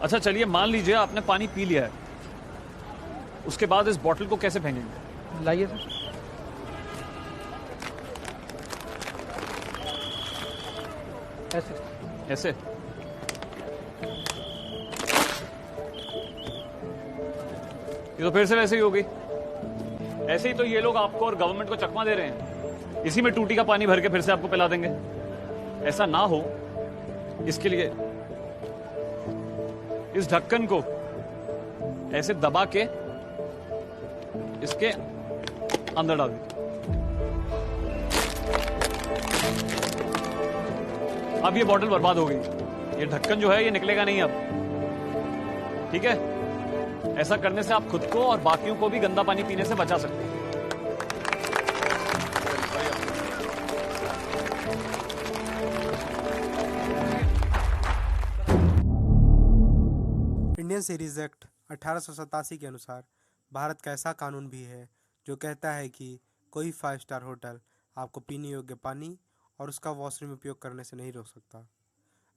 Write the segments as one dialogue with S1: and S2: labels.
S1: अच्छा चलिए, मान लीजिए आपने पानी पी लिया है, उसके बाद इस बॉटल को कैसे फेंकेंगे?
S2: लाइए सर। ऐसे
S1: ऐसे? ये तो फिर से वैसे ही हो गई। ऐसे ही तो ये लोग आपको और गवर्नमेंट को चकमा दे रहे हैं, इसी में टूटी का पानी भर के फिर से आपको पिला देंगे। ऐसा ना हो इसके लिए इस ढक्कन को ऐसे दबा के इसके अंदर डाल दीजिए। अब ये बॉटल बर्बाद हो गई, ये ढक्कन जो है ये निकलेगा नहीं अब, ठीक है? ऐसा करने से आप खुद को और बाकियों को भी गंदा पानी पीने से बचा सकते हैं।
S3: इंडियन सीरीज एक्ट 1887 के अनुसार भारत का ऐसा कानून भी है जो कहता है कि कोई 5 स्टार होटल आपको पीने योग्य पानी और उसका वॉशरूम उपयोग करने से नहीं रोक सकता।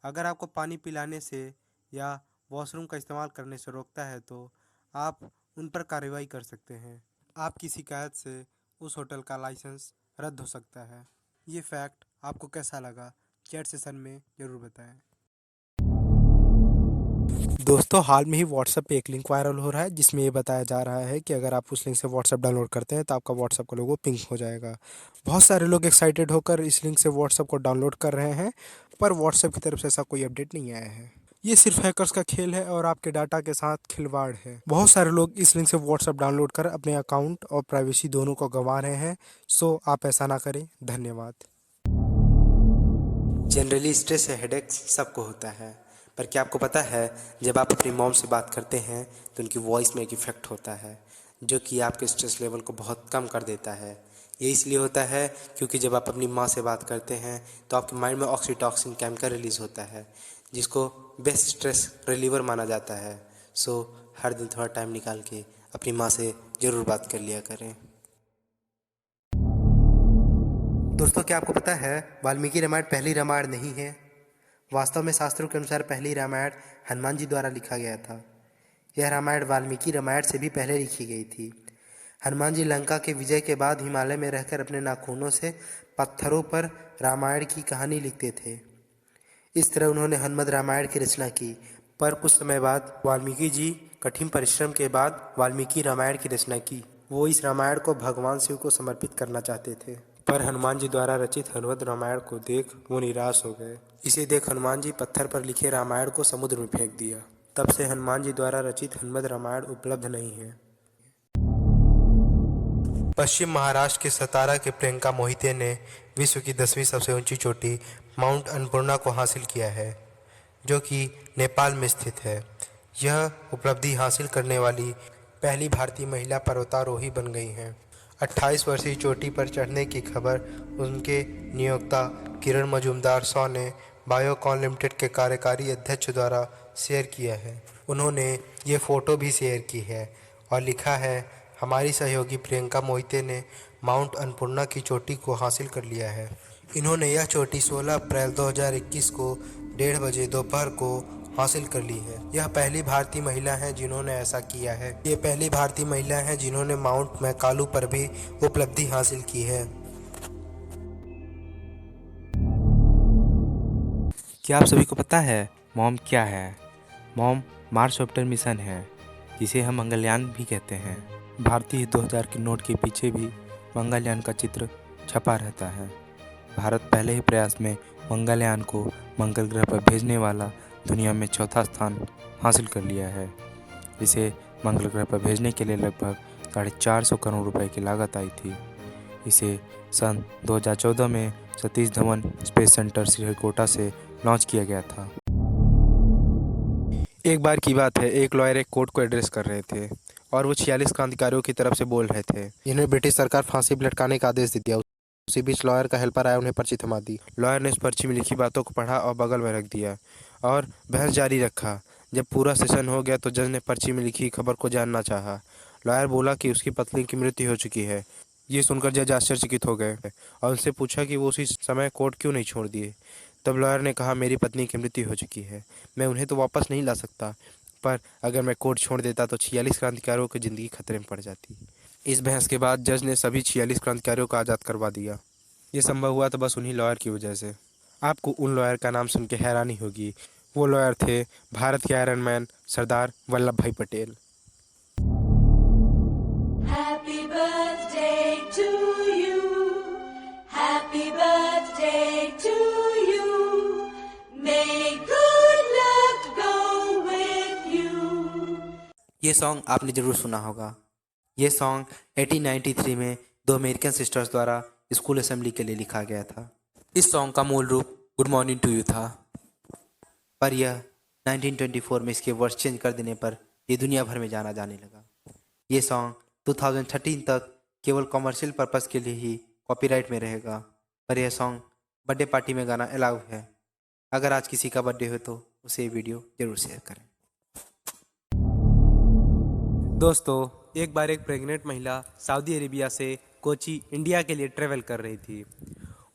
S3: अगर आपको पानी पिलाने से या वॉशरूम का इस्तेमाल करने से रोकता है तो आप उन पर कार्रवाई कर सकते हैं। आपकी शिकायत से उस होटल का लाइसेंस रद्द हो सकता है। ये फैक्ट आपको कैसा लगा, चैट सेशन में ज़रूर बताएं। दोस्तों, हाल में ही व्हाट्सएप पे एक लिंक वायरल हो रहा है जिसमें ये बताया जा रहा है कि अगर आप उस लिंक से व्हाट्सएप डाउनलोड करते हैं तो आपका व्हाट्सएप का लोगो पिंक हो जाएगा। बहुत सारे लोग एक्साइटेड होकर इस लिंक से व्हाट्सएप को डाउनलोड कर रहे हैं, पर व्हाट्सएप की तरफ से ऐसा कोई अपडेट नहीं आया है। ये सिर्फ हैकर्स का खेल है और आपके डाटा के साथ खिलवाड़ है। बहुत सारे लोग इस लिंक से व्हाट्सएप डाउनलोड कर अपने अकाउंट और प्राइवेसी दोनों को गंवा रहे हैं, सो आप ऐसा ना करें। धन्यवाद। जनरली स्ट्रेस या हेडेक सबको होता है, पर क्या आपको पता है जब आप अपनी मॉम से बात करते हैं तो उनकी वॉइस में एक इफ़ेक्ट होता है जो कि आपके स्ट्रेस लेवल को बहुत कम कर देता है। ये इसलिए होता है क्योंकि जब आप अपनी माँ से बात करते हैं तो आपके माइंड में ऑक्सीटॉसिन केमिकल रिलीज़ होता है जिसको बेस्ट स्ट्रेस रिलीवर माना जाता है। सो हर दिन थोड़ा टाइम निकाल के अपनी माँ से ज़रूर बात कर लिया करें। दोस्तों, क्या आपको पता है वाल्मीकि रामायण पहली रामायण नहीं है। वास्तव में शास्त्रों के अनुसार पहली रामायण हनुमान जी द्वारा लिखा गया था। यह रामायण वाल्मीकि रामायण से भी पहले लिखी गई थी। हनुमान जी लंका के विजय के बाद हिमालय में रहकर अपने नाखूनों से पत्थरों पर रामायण की कहानी लिखते थे। इस तरह उन्होंने हनुमद रामायण की रचना की, पर कुछ समय बाद वाल्मीकि जी कठिन परिश्रम के बाद वाल्मीकि रामायण की रचना की। वो इस रामायण को भगवान शिव को समर्पित करना चाहते थे, पर हनुमान जी द्वारा रचित हनुमद रामायण को देख वो निराश हो गए। इसे देख हनुमान जी पत्थर पर लिखे रामायण को समुद्र में फेंक दिया। तब से हनुमान जी द्वारा रचित हनुमद रामायण उपलब्ध नहीं है। पश्चिम महाराष्ट्र के सतारा के प्रियंका मोहिते ने विश्व की 10वीं सबसे ऊंची चोटी माउंट अन्नपूर्णा को हासिल किया है, जो कि नेपाल में स्थित है। यह उपलब्धि हासिल करने वाली पहली भारतीय महिला पर्वतारोही बन गई हैं। 28 वर्षीय चोटी पर चढ़ने की खबर उनके नियोक्ता किरण मजूमदार शॉ ने बायोकॉन लिमिटेड के कार्यकारी अध्यक्ष द्वारा शेयर किया है। उन्होंने ये फ़ोटो भी शेयर की है और लिखा है, हमारी सहयोगी प्रियंका मोहिते ने माउंट अन्नपूर्णा की चोटी को हासिल कर लिया है। इन्होंने यह चोटी 16 अप्रैल 2021 को 1:30 बजे दोपहर को हासिल कर ली है। यह पहली भारतीय महिला है जिन्होंने ऐसा किया है। ये पहली भारतीय महिला है जिन्होंने माउंट मैकालू पर भी उपलब्धि हासिल की है।
S4: क्या आप सभी को पता है मॉम क्या है? मॉम मार्स ऑर्बिटर मिशन है, जिसे हम मंगलयान भी कहते हैं। भारतीय 2000 के नोट के पीछे भी मंगलयान का चित्र छपा रहता है। भारत पहले ही प्रयास में मंगलयान को मंगल ग्रह पर भेजने वाला दुनिया में चौथा स्थान हासिल कर लिया है। इसे मंगल ग्रह पर भेजने के लिए लगभग 450 करोड़ रुपए की लागत आई थी। इसे सन 2014 में सतीश धवन स्पेस सेंटर श्रीहरिकोटा से लॉन्च किया गया था। एक बार की बात है, एक लॉयर एक कोर्ट को एड्रेस कर रहे थे और वो 46 क्रांतिकारियों की तरफ से बोल रहे थे जिन्हें ब्रिटिश सरकार फांसी पर लटकाने का आदेश दे दिया। उसी बीच लॉयर का हेल्पर आया, उन्हें पर्ची थमा दी। लॉयर ने उस पर्ची में लिखी बातों को पढ़ा और बगल में रख दिया और बहस जारी रखा। जब पूरा सेशन हो गया तो जज ने पर्ची में लिखी खबर को जानना चाहा। लॉयर बोला कि उसकी पत्नी की मृत्यु हो चुकी है। ये सुनकर जज आश्चर्यचकित हो गए और उनसे पूछा कि वो उसी समय कोर्ट क्यों नहीं छोड़ दिए। तब लॉयर ने कहा, मेरी पत्नी की मृत्यु हो चुकी है, मैं उन्हें तो वापस नहीं ला सकता, पर अगर मैं कोर्ट छोड़ देता तो 46 क्रांतिकारियों की ज़िंदगी खतरे में पड़ जाती। इस बहस के बाद जज ने सभी 46 क्रांतिकारियों को आज़ाद करवा दिया। ये संभव हुआ तो बस उन्हीं लॉयर की वजह से। आपको उन लॉयर का नाम सुन के हैरानी होगी। वो लॉयर थे भारत के आयरन मैन सरदार वल्लभ भाई Patel.
S5: Happy birthday to you. Happy birthday to you. May good luck go with you.
S4: ये सॉन्ग आपने ज़रूर सुना होगा। ये सॉन्ग 1893 में दो अमेरिकन सिस्टर्स द्वारा स्कूल असेंबली के लिए लिखा गया था। इस सॉन्ग का मूल रूप गुड मॉर्निंग टू यू था, पर यह 1924 में इसके वर्ड्स चेंज कर देने पर ये दुनिया भर में जाना जाने लगा। ये सॉन्ग 2013 तक केवल कॉमर्शियल पर्पस के लिए ही कॉपीराइट में रहेगा, पर यह सॉन्ग बर्थडे पार्टी में गाना अलाउ है। अगर आज किसी का बर्थडे हो तो उसे ये वीडियो जरूर शेयर करें। दोस्तों, एक बार एक प्रेग्नेंट महिला सऊदी अरेबिया से कोची इंडिया के लिए ट्रेवल कर रही थी।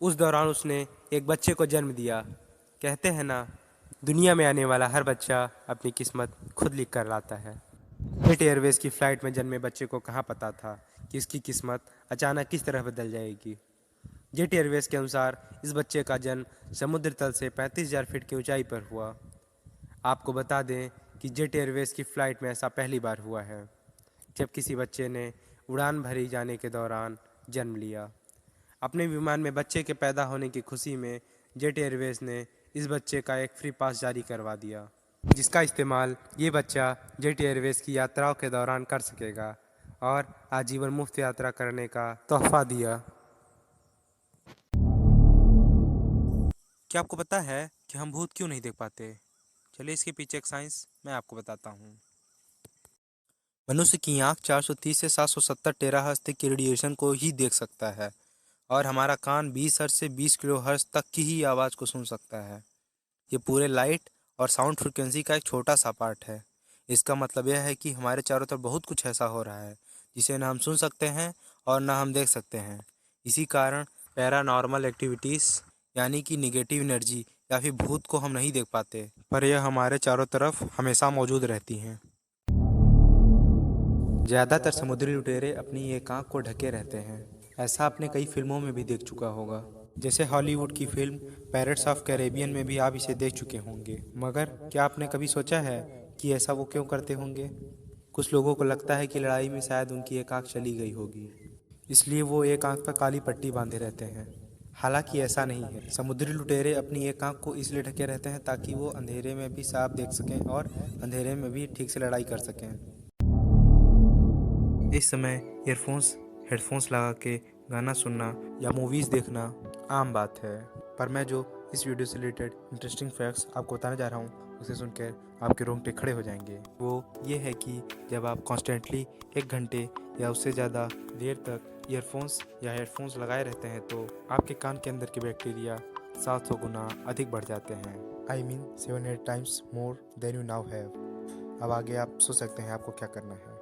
S4: उस दौरान उसने एक बच्चे को जन्म दिया। कहते हैं ना, दुनिया में आने वाला हर बच्चा अपनी किस्मत खुद लिख कर लाता है। जेट एयरवेज की फ़्लाइट में जन्मे बच्चे को कहाँ पता था कि इसकी किस्मत अचानक किस तरह बदल जाएगी। जेट एयरवेज के अनुसार इस बच्चे का जन्म समुद्र तल से 35,000 फीट की ऊंचाई पर हुआ। आपको बता दें कि जेट एयरवेज की फ़्लाइट में ऐसा पहली बार हुआ है जब किसी बच्चे ने उड़ान भरी जाने के दौरान जन्म लिया। अपने विमान में बच्चे के पैदा होने की खुशी में जेट एयरवेज ने इस बच्चे का एक फ्री पास जारी करवा दिया, जिसका इस्तेमाल ये बच्चा जेट एयरवेज की यात्राओं के दौरान कर सकेगा और आजीवन मुफ्त यात्रा करने का तोहफा दिया। क्या आपको पता है कि हम भूत क्यों नहीं देख पाते? चलिए इसके पीछे एक साइंस मैं आपको बताता हूँ। मनुष्य की आँख 430 से 770 टेराहर्ट्ज़ तक की रेडिएशन को ही देख सकता है और हमारा कान 20 हर्ट्ज़ से 20 किलोहर्ट्ज़ तक की ही आवाज़ को सुन सकता है। ये पूरे लाइट और साउंड फ्रिक्वेंसी का एक छोटा सा पार्ट है। इसका मतलब यह है कि हमारे चारों तरफ बहुत कुछ ऐसा हो रहा है जिसे ना हम सुन सकते हैं और ना हम देख सकते हैं। इसी कारण पैरानॉर्मल एक्टिविटीज़ यानी कि निगेटिव एनर्जी या फिर भूत को हम नहीं देख पाते, पर यह हमारे चारों तरफ हमेशा मौजूद रहती हैं। ज़्यादातर समुद्री लुटेरे अपनी एक आँख को ढके रहते हैं। ऐसा आपने कई फिल्मों में भी देख चुका होगा, जैसे हॉलीवुड की फिल्म पैरेट्स ऑफ कैरेबियन में भी आप इसे देख चुके होंगे। मगर क्या आपने कभी सोचा है कि ऐसा वो क्यों करते होंगे? कुछ लोगों को लगता है कि लड़ाई में शायद उनकी एक आँख चली गई होगी, इसलिए वो एक आँख पर काली पट्टी बांधे रहते हैं। हालांकि ऐसा नहीं है। समुद्री लुटेरे अपनी एक आँख को इसलिए ढके रहते हैं ताकि वो अंधेरे में भी साफ देख सकें और अंधेरे में भी ठीक से लड़ाई कर सकें। इस समय ईयरफोन्स हेडफोन्स लगा के गाना सुनना या मूवीज़ देखना आम बात है, पर मैं जो इस वीडियो से रिलेटेड इंटरेस्टिंग फैक्ट्स आपको बताने जा रहा हूँ उसे सुनकर आपके रोंगटे खड़े हो जाएंगे। वो ये है कि जब आप कॉन्स्टेंटली 1 घंटे या उससे ज़्यादा देर तक ईयरफोन्स या हेडफोन्स लगाए रहते हैं तो आपके कान के अंदर के बैक्टीरिया 700 गुना अधिक बढ़ जाते हैं। I mean 7-8 times more than you now have। अब आगे आप सोच सकते हैं आपको क्या करना है।